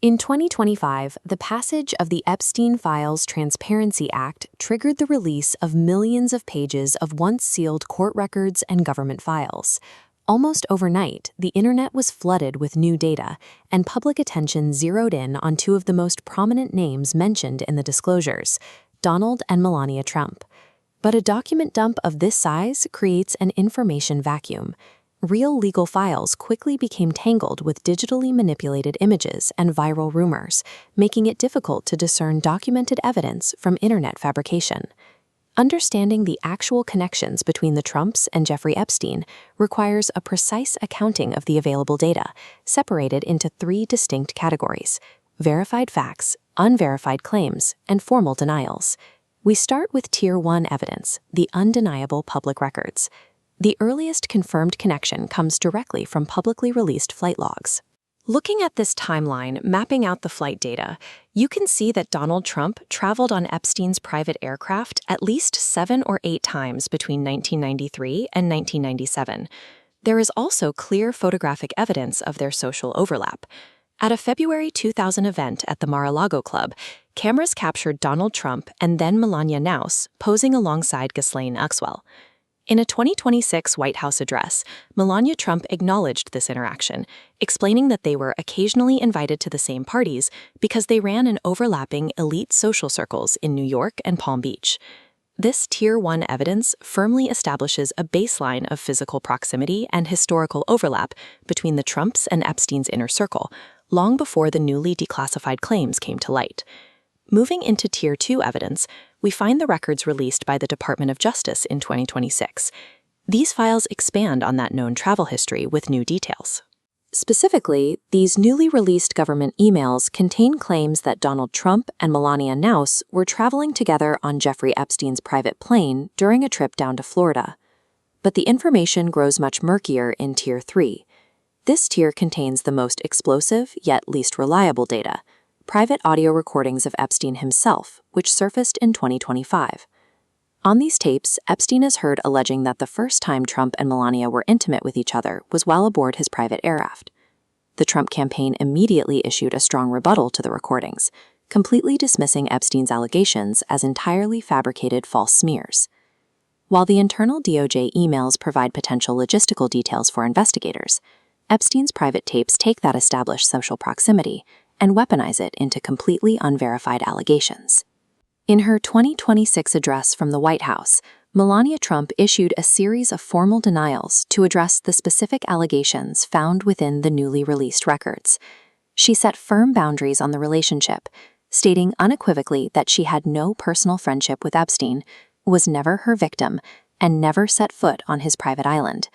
In 2025, the passage of the Epstein Files Transparency Act triggered the release of millions of pages of once sealed court records and government files. Almost overnight, the internet was flooded with new data, and public attention zeroed in on two of the most prominent names mentioned in the disclosures, Donald and Melania Trump. But a document dump of this size creates an information vacuum. Real legal files quickly became tangled with digitally manipulated images and viral rumors, making it difficult to discern documented evidence from internet fabrication. Understanding the actual connections between the Trumps and Jeffrey Epstein requires a precise accounting of the available data, separated into three distinct categories: verified facts, unverified claims, and formal denials. We start with Tier 1 evidence, the undeniable public records. The earliest confirmed connection comes directly from publicly released flight logs. Looking at this timeline, mapping out the flight data, you can see that Donald Trump traveled on Epstein's private aircraft at least 7 or 8 times between 1993 and 1997. There is also clear photographic evidence of their social overlap. At a February 2000 event at the Mar-a-Lago Club, cameras captured Donald Trump and then Melania Naus posing alongside Ghislaine Maxwell. In a 2026 White House address, Melania Trump acknowledged this interaction, explaining that they were occasionally invited to the same parties because they ran in overlapping elite social circles in New York and Palm Beach. This Tier 1 evidence firmly establishes a baseline of physical proximity and historical overlap between the Trumps and Epstein's inner circle, long before the newly declassified claims came to light. Moving into Tier 2 evidence, we find the records released by the Department of Justice in 2026. These files expand on that known travel history with new details. Specifically, these newly released government emails contain claims that Donald Trump and Melania Naus were traveling together on Jeffrey Epstein's private plane during a trip down to Florida. But the information grows much murkier in Tier 3. This tier contains the most explosive yet least reliable data: private audio recordings of Epstein himself, which surfaced in 2025. On these tapes, Epstein is heard alleging that the first time Trump and Melania were intimate with each other was while aboard his private aircraft. The Trump campaign immediately issued a strong rebuttal to the recordings, completely dismissing Epstein's allegations as entirely fabricated false smears. While the internal DOJ emails provide potential logistical details for investigators, Epstein's private tapes take that established social proximity and weaponize it into completely unverified allegations. In her 2026 address from the White House, Melania Trump issued a series of formal denials to address the specific allegations found within the newly released records. She set firm boundaries on the relationship, stating unequivocally that she had no personal friendship with Epstein, was never her victim, and never set foot on his private island.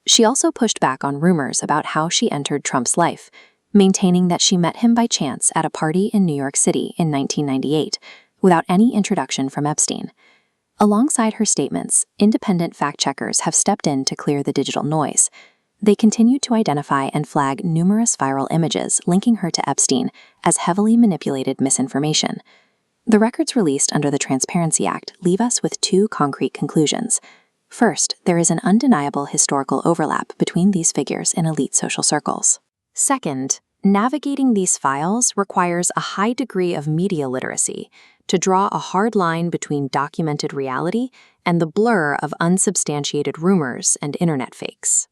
She also pushed back on rumors about how she entered Trump's life, maintaining that she met him by chance at a party in New York City in 1998, without any introduction from Epstein. Alongside her statements, independent fact-checkers have stepped in to clear the digital noise. They continue to identify and flag numerous viral images linking her to Epstein as heavily manipulated misinformation. The records released under the Transparency Act leave us with two concrete conclusions. First, there is an undeniable historical overlap between these figures in elite social circles. Second, navigating these files requires a high degree of media literacy to draw a hard line between documented reality and the blur of unsubstantiated rumors and internet fakes.